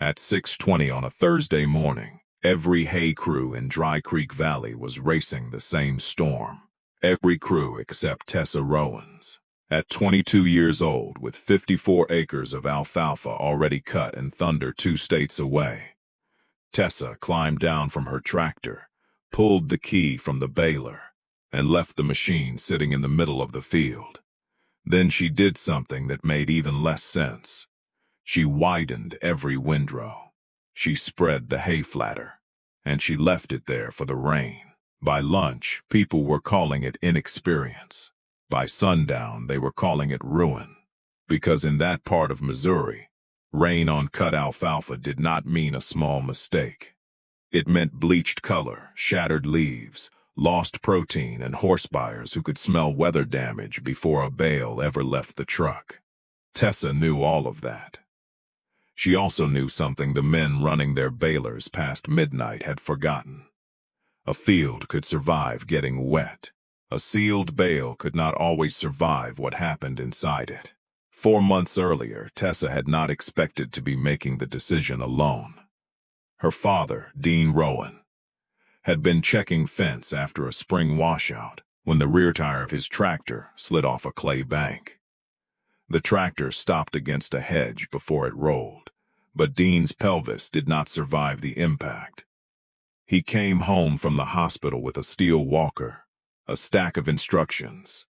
At 6:20 on a Thursday morning, every hay crew in Dry Creek Valley was racing the same storm. Every crew except Tessa Rowan's. At 22 years old, with 54 acres of alfalfa already cut and thunder 2 states away, Tessa climbed down from her tractor, pulled the key from the baler, and left the machine sitting in the middle of the field. Then she did something that made even less sense. She widened every windrow. She spread the hay flatter, and she left it there for the rain. By lunch, people were calling it inexperience. By sundown, they were calling it ruin. Because in that part of Missouri, rain on cut alfalfa did not mean a small mistake. It meant bleached color, shattered leaves, lost protein, and horse buyers who could smell weather damage before a bale ever left the truck. Tessa knew all of that. She also knew something the men running their balers past midnight had forgotten. A field could survive getting wet. A sealed bale could not always survive what happened inside it. 4 months earlier, Tessa had not expected to be making the decision alone. Her father, Dean Rowan, had been checking fence after a spring washout when the rear tire of his tractor slid off a clay bank. The tractor stopped against a hedge before it rolled, but Dean's pelvis did not survive the impact. He came home from the hospital with a steel walker, a stack of instructions,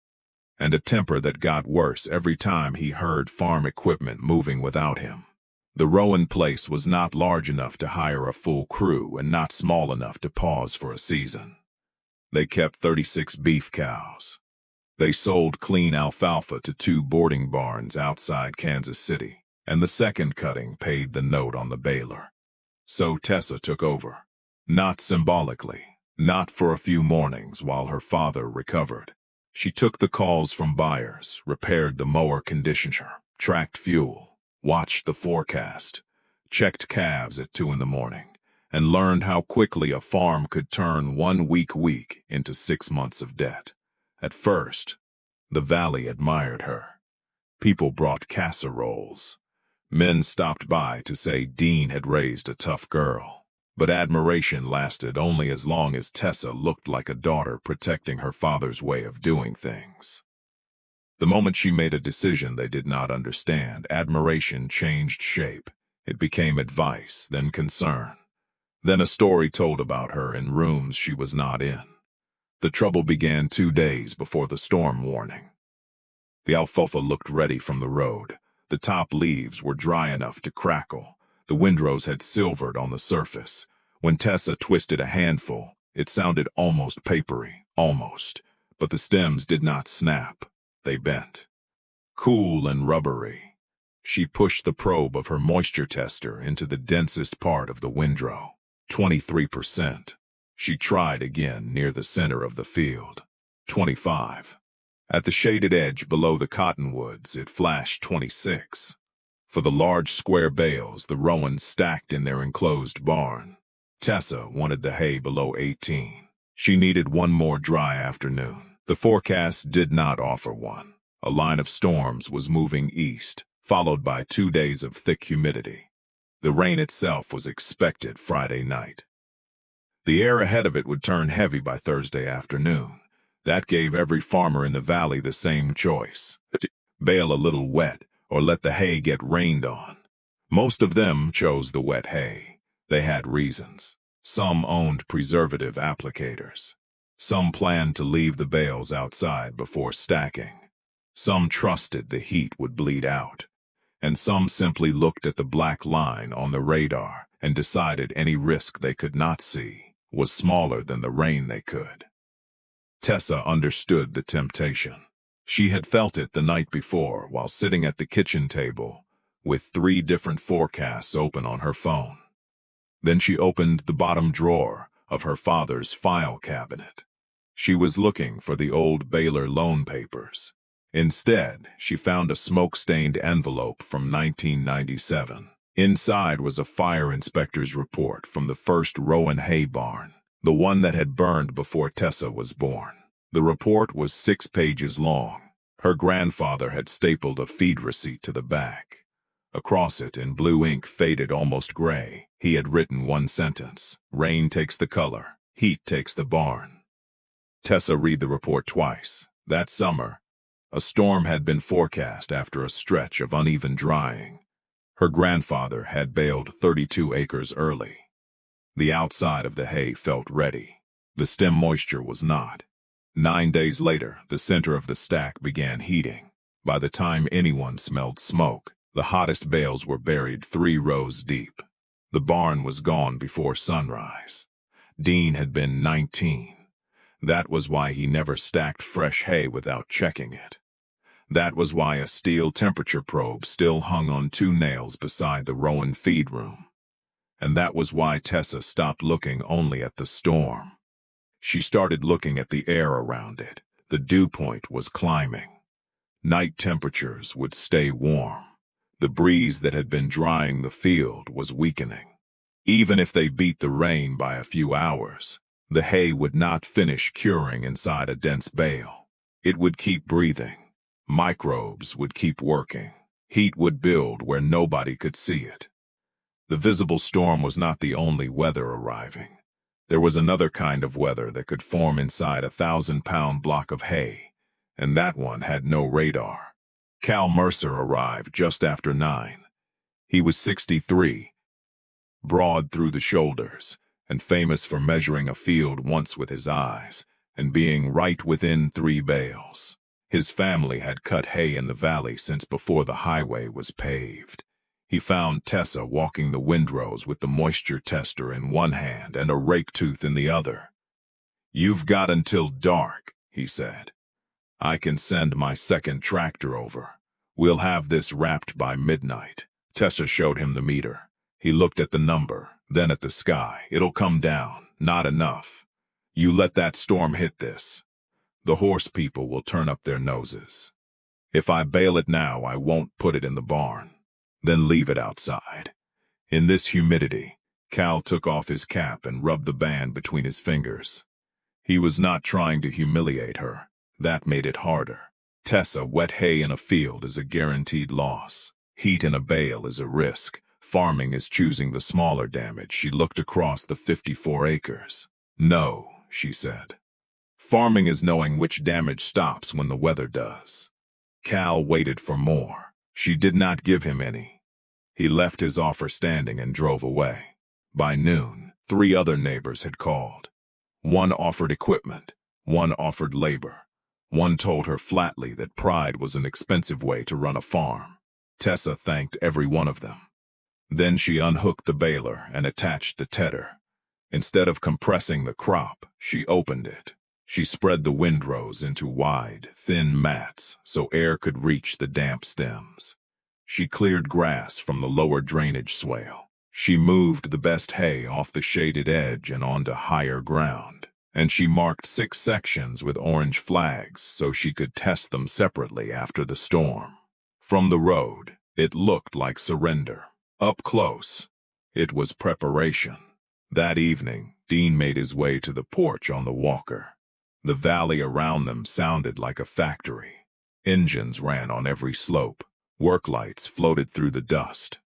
and a temper that got worse every time he heard farm equipment moving without him. The Rowan place was not large enough to hire a full crew and not small enough to pause for a season. They kept 36 beef cows. They sold clean alfalfa to 2 boarding barns outside Kansas City, and the second cutting paid the note on the baler. So Tessa took over. Not symbolically, not for a few mornings while her father recovered. She took the calls from buyers, repaired the mower conditioner, tracked fuel, watched the forecast, checked calves at 2 in the morning, and learned how quickly a farm could turn 1 weak week into 6 months of debt. At first, the valley admired her. People brought casseroles. Men stopped by to say Dean had raised a tough girl. But admiration lasted only as long as Tessa looked like a daughter protecting her father's way of doing things. The moment she made a decision they did not understand, admiration changed shape. It became advice, then concern, then a story told about her in rooms she was not in. The trouble began 2 days before the storm warning. The alfalfa looked ready from the road. The top leaves were dry enough to crackle. The windrows had silvered on the surface. When Tessa twisted a handful, it sounded almost papery, almost, but the stems did not snap. They bent. Cool and rubbery. She pushed the probe of her moisture tester into the densest part of the windrow, 23%. She tried again near the center of the field, 25. At the shaded edge below the cottonwoods, it flashed 26. For the large square bales the Rowans stacked in their enclosed barn, Tessa wanted the hay below 18. She needed one more dry afternoon. The forecast did not offer one. A line of storms was moving east, followed by 2 days of thick humidity. The rain itself was expected Friday night. The air ahead of it would turn heavy by Thursday afternoon. That gave every farmer in the valley the same choice: bale a little wet, or let the hay get rained on. Most of them chose the wet hay. They had reasons. Some owned preservative applicators. Some planned to leave the bales outside before stacking. Some trusted the heat would bleed out. And some simply looked at the black line on the radar and decided any risk they could not see was smaller than the rain they could. Tessa understood the temptation. She had felt it the night before while sitting at the kitchen table with 3 different forecasts open on her phone. Then she opened the bottom drawer of her father's file cabinet. She was looking for the old Baylor loan papers. Instead, she found a smoke-stained envelope from 1997. Inside was a fire inspector's report from the first Rowan hay barn, the one that had burned before Tessa was born. The report was 6 pages long. Her grandfather had stapled a feed receipt to the back. Across it, in blue ink faded almost gray, he had written one sentence: "Rain takes the color, heat takes the barn." Tessa read the report twice. That summer, a storm had been forecast after a stretch of uneven drying. Her grandfather had baled 32 acres early. The outside of the hay felt ready. The stem moisture was not. 9 days later, the center of the stack began heating. By the time anyone smelled smoke, the hottest bales were buried 3 rows deep. The barn was gone before sunrise. Dean had been 19. That was why he never stacked fresh hay without checking it. That was why a steel temperature probe still hung on 2 nails beside the Rowan feed room. And that was why Tessa stopped looking only at the storm. She started looking at the air around it. The dew point was climbing. Night temperatures would stay warm. The breeze that had been drying the field was weakening. Even if they beat the rain by a few hours, the hay would not finish curing inside a dense bale. It would keep breathing. Microbes would keep working. Heat would build where nobody could see it. The visible storm was not the only weather arriving. There was another kind of weather that could form inside a 1,000-pound block of hay, and that one had no radar. Cal Mercer arrived just after 9. He was 63, broad through the shoulders, and famous for measuring a field once with his eyes, and being right within 3 bales. His family had cut hay in the valley since before the highway was paved. He found Tessa walking the windrows with the moisture tester in one hand and a rake tooth in the other. "You've got until dark," he said. "I can send my second tractor over. We'll have this wrapped by midnight." Tessa showed him the meter. He looked at the number, then at the sky. "It'll come down. Not enough. You let that storm hit this. The horse people will turn up their noses. If I bale it now, I won't put it in the barn. Then leave it outside." In this humidity, Cal took off his cap and rubbed the band between his fingers. He was not trying to humiliate her. That made it harder. Tessa, wet hay in a field is a guaranteed loss. Heat in a bale is a risk. Farming is choosing the smaller damage. She looked across the 54 acres. "No," she said. "Farming is knowing which damage stops when the weather does." Cal waited for more. She did not give him any. He left his offer standing and drove away. By noon, 3 other neighbors had called. One offered equipment. One offered labor. One told her flatly that pride was an expensive way to run a farm. Tessa thanked every one of them. Then she unhooked the baler and attached the tedder. Instead of compressing the crop, she opened it. She spread the windrows into wide, thin mats so air could reach the damp stems. She cleared grass from the lower drainage swale. She moved the best hay off the shaded edge and onto higher ground. And she marked 6 sections with orange flags so she could test them separately after the storm. From the road, it looked like surrender. Up close, it was preparation. That evening, Dean made his way to the porch on the walker. The valley around them sounded like a factory. Engines ran on every slope. Work lights floated through the dust.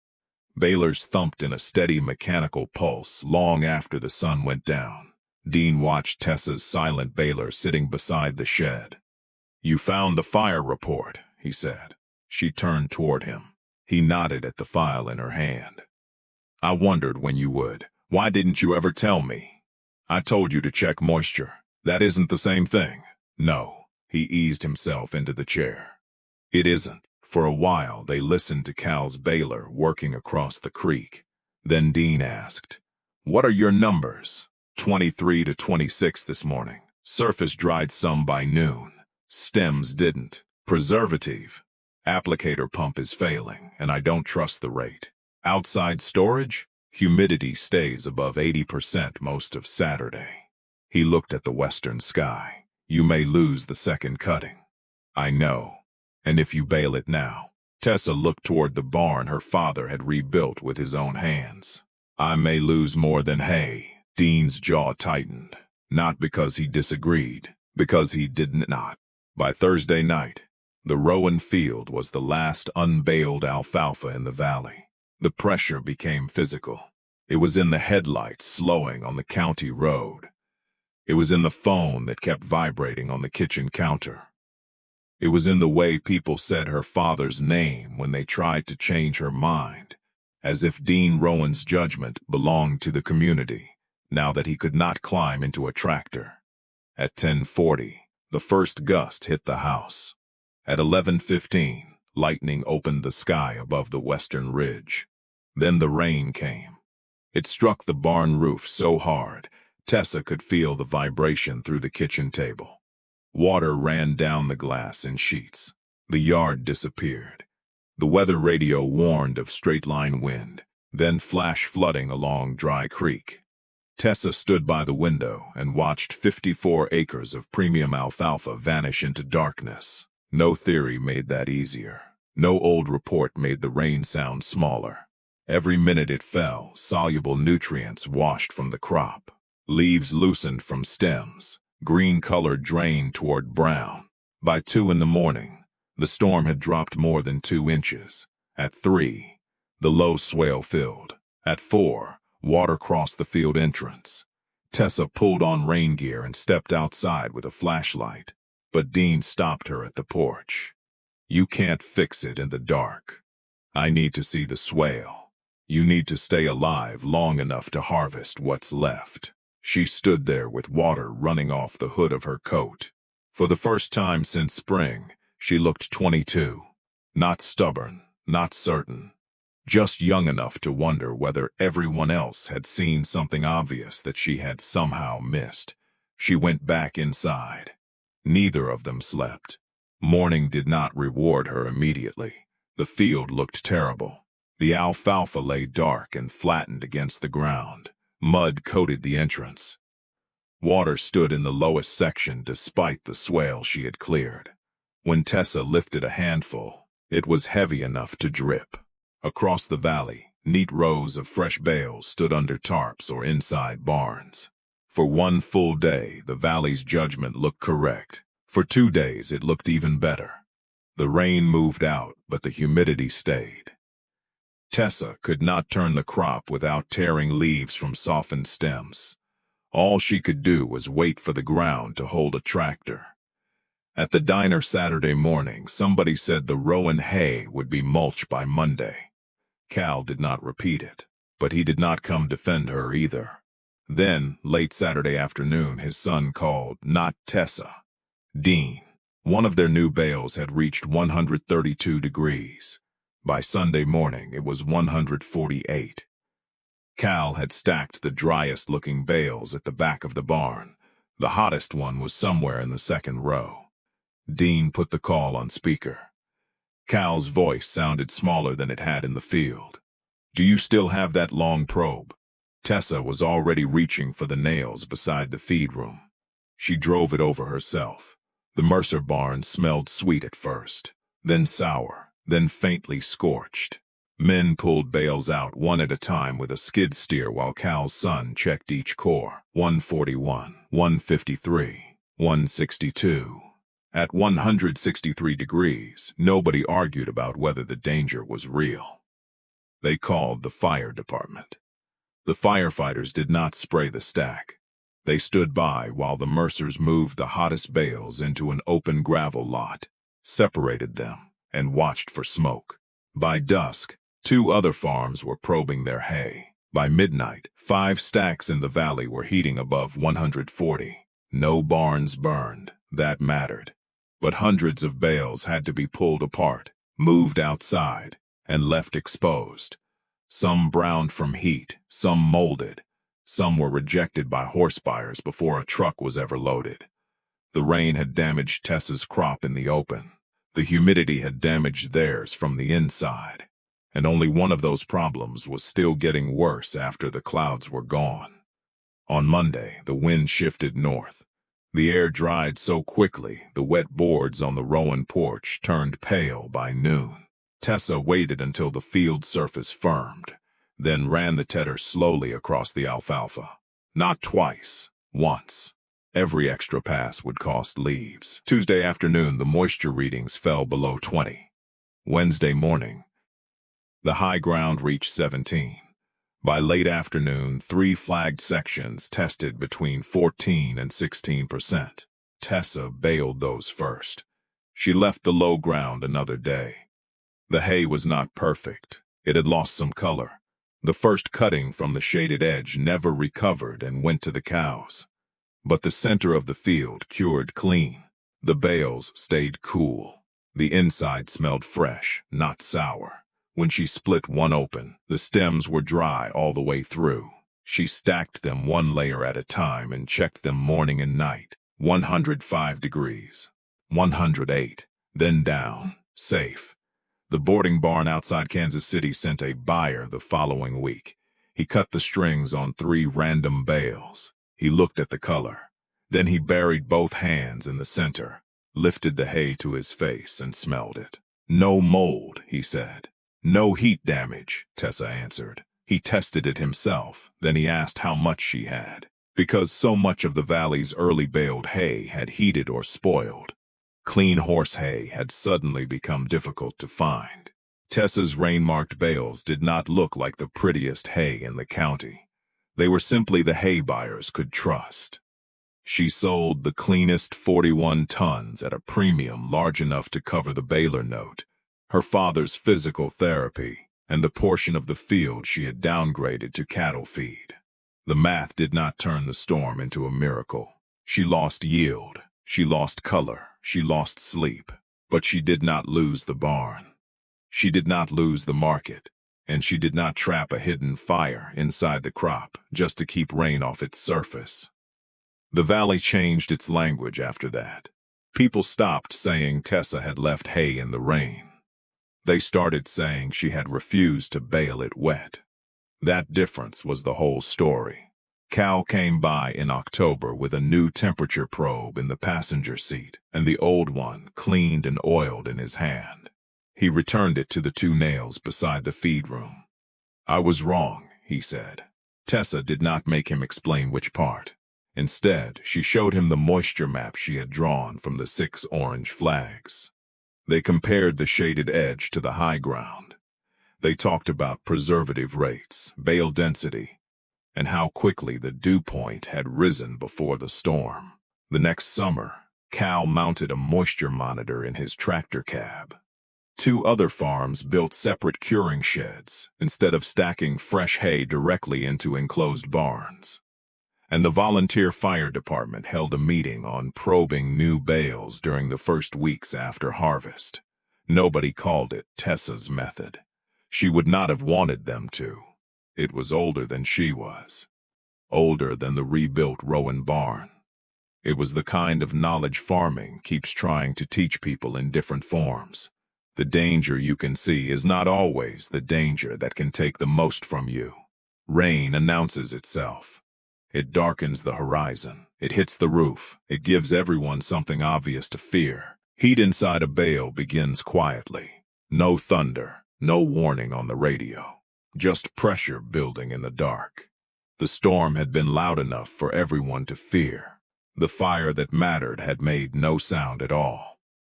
Balers thumped in a steady mechanical pulse long after the sun went down. Dean watched Tessa's silent baler sitting beside the shed. "You found the fire report," he said. She turned toward him. He nodded at the file in her hand. "I wondered when you would. Why didn't you ever tell me? I told you to check moisture. That isn't the same thing." "No." He eased himself into the chair. "It isn't." For a while they listened to Cal's baler working across the creek. Then Dean asked, "What are your numbers?" 23 to 26 this morning. Surface dried some by noon. Stems didn't. Preservative. Applicator pump is failing, and I don't trust the rate. Outside storage? Humidity stays above 80% most of Saturday." He looked at the western sky. "You may lose the second cutting." "I know. And if you bale it now." Tessa looked toward the barn her father had rebuilt with his own hands. "I may lose more than hay." Dean's jaw tightened. Not because he disagreed, because he did not. By Thursday night, The Rowan field was the last unbaled alfalfa in the valley. The pressure became physical. It was in the headlights slowing on the county road. It was in the phone that kept vibrating on the kitchen counter. It was in the way people said her father's name when they tried to change her mind, as if Dean Rowan's judgment belonged to the community, now that he could not climb into a tractor. At 10:40, the first gust hit the house. At 11:15, lightning opened the sky above the western ridge. Then the rain came. It struck the barn roof so hard, Tessa could feel the vibration through the kitchen table. Water ran down the glass in sheets. The yard disappeared. The weather radio warned of straight-line wind, then flash flooding along Dry Creek. Tessa stood by the window and watched 54 acres of premium alfalfa vanish into darkness. No theory made that easier. No old report made the rain sound smaller. Every minute it fell, soluble nutrients washed from the crop. Leaves loosened from stems. Green color drained toward brown. By 2 in the morning, the storm had dropped more than 2 inches. At 3, the low swale filled. At 4, water crossed the field entrance. Tessa pulled on rain gear and stepped outside with a flashlight. But Dean stopped her at the porch. "You can't fix it in the dark. I need to see the swale. You need to stay alive long enough to harvest what's left." She stood there with water running off the hood of her coat. For the first time since spring, she looked 22. Not stubborn, not certain. Just young enough to wonder whether everyone else had seen something obvious that she had somehow missed. She went back inside. Neither of them slept. Morning did not reward her immediately. The field looked terrible. The alfalfa lay dark and flattened against the ground. Mud coated the entrance. Water stood in the lowest section despite the swale she had cleared. When Tessa lifted a handful, it was heavy enough to drip. Across the valley, neat rows of fresh bales stood under tarps or inside barns. For one full day, the valley's judgment looked correct. For 2 days, it looked even better. The rain moved out, but the humidity stayed. Tessa could not turn the crop without tearing leaves from softened stems. All she could do was wait for the ground to hold a tractor. At the diner Saturday morning, somebody said the Rowan hay would be mulch by Monday. Cal did not repeat it, but he did not come defend her either. Then, late Saturday afternoon, his son called, not Tessa, Dean. One of their new bales had reached 132 degrees. By Sunday morning, it was 148. Cal had stacked the driest-looking bales at the back of the barn. The hottest one was somewhere in the second row. Dean put the call on speaker. Cal's voice sounded smaller than it had in the field. "Do you still have that long probe?" Tessa was already reaching for the nails beside the feed room. She drove it over herself. The Mercer barn smelled sweet at first, then sour, then faintly scorched. Men pulled bales out one at a time with a skid steer while Cal's son checked each core. 141, 153, 162. At 163 degrees, nobody argued about whether the danger was real. They called the fire department. The firefighters did not spray the stack. They stood by while the Mercers moved the hottest bales into an open gravel lot, separated them, and watched for smoke. By dusk, 2 other farms were probing their hay. By midnight, 5 stacks in the valley were heating above 140. No barns burned, that mattered. But hundreds of bales had to be pulled apart, moved outside, and left exposed. Some browned from heat, some molded. Some were rejected by horse buyers before a truck was ever loaded. The rain had damaged Tessa's crop in the open. The humidity had damaged theirs from the inside. And only one of those problems was still getting worse after the clouds were gone. On Monday, the wind shifted north. The air dried so quickly, the wet boards on the Rowan porch turned pale by noon. Tessa waited until the field surface firmed, then ran the tedder slowly across the alfalfa. Not twice, once. Every extra pass would cost leaves. Tuesday afternoon, the moisture readings fell below 20. Wednesday morning, the high ground reached 17. By late afternoon, 3 flagged sections tested between 14 and 16%. Tessa baled those first. She left the low ground another day. The hay was not perfect. It had lost some color. The first cutting from the shaded edge never recovered and went to the cows. But the center of the field cured clean. The bales stayed cool. The inside smelled fresh, not sour. When she split one open, the stems were dry all the way through. She stacked them one layer at a time and checked them morning and night. 105 degrees. 108. Then down. Safe. The boarding barn outside Kansas City sent a buyer the following week. He cut the strings on 3 random bales. He looked at the color. Then he buried both hands in the center, lifted the hay to his face and smelled it. No mold, he said. No heat damage, Tessa answered. He tested it himself, then he asked how much she had. Because so much of the valley's early baled hay had heated or spoiled. Clean horse hay had suddenly become difficult to find. Tessa's rain-marked bales did not look like the prettiest hay in the county. They were simply the hay buyers could trust. She sold the cleanest 41 tons at a premium large enough to cover the baler note, her father's physical therapy, and the portion of the field she had downgraded to cattle feed. The math did not turn the storm into a miracle. She lost yield, she lost color, she lost sleep, but she did not lose the barn. She did not lose the market, and she did not trap a hidden fire inside the crop just to keep rain off its surface. The valley changed its language after that. People stopped saying Tessa had left hay in the rain. They started saying she had refused to bale it wet. That difference was the whole story. Cal came by in October with a new temperature probe in the passenger seat, and the old one cleaned and oiled in his hand. He returned it to the 2 nails beside the feed room. "I was wrong," he said. Tessa did not make him explain which part. Instead, she showed him the moisture map she had drawn from the 6 orange flags. They compared the shaded edge to the high ground. They talked about preservative rates, bale density, and how quickly the dew point had risen before the storm. The next summer, Cal mounted a moisture monitor in his tractor cab. 2 other farms built separate curing sheds instead of stacking fresh hay directly into enclosed barns. And the volunteer fire department held a meeting on probing new bales during the first weeks after harvest. Nobody called it Tessa's method. She would not have wanted them to. It was older than she was. Older than the rebuilt Rowan barn. It was the kind of knowledge farming keeps trying to teach people in different forms. The danger you can see is not always the danger that can take the most from you. Rain announces itself. It darkens the horizon. It hits the roof. It gives everyone something obvious to fear. Heat inside a bale begins quietly. No thunder, no warning on the radio. Just pressure building in the dark. The storm had been loud enough for everyone to fear. The fire that mattered had made no sound at all.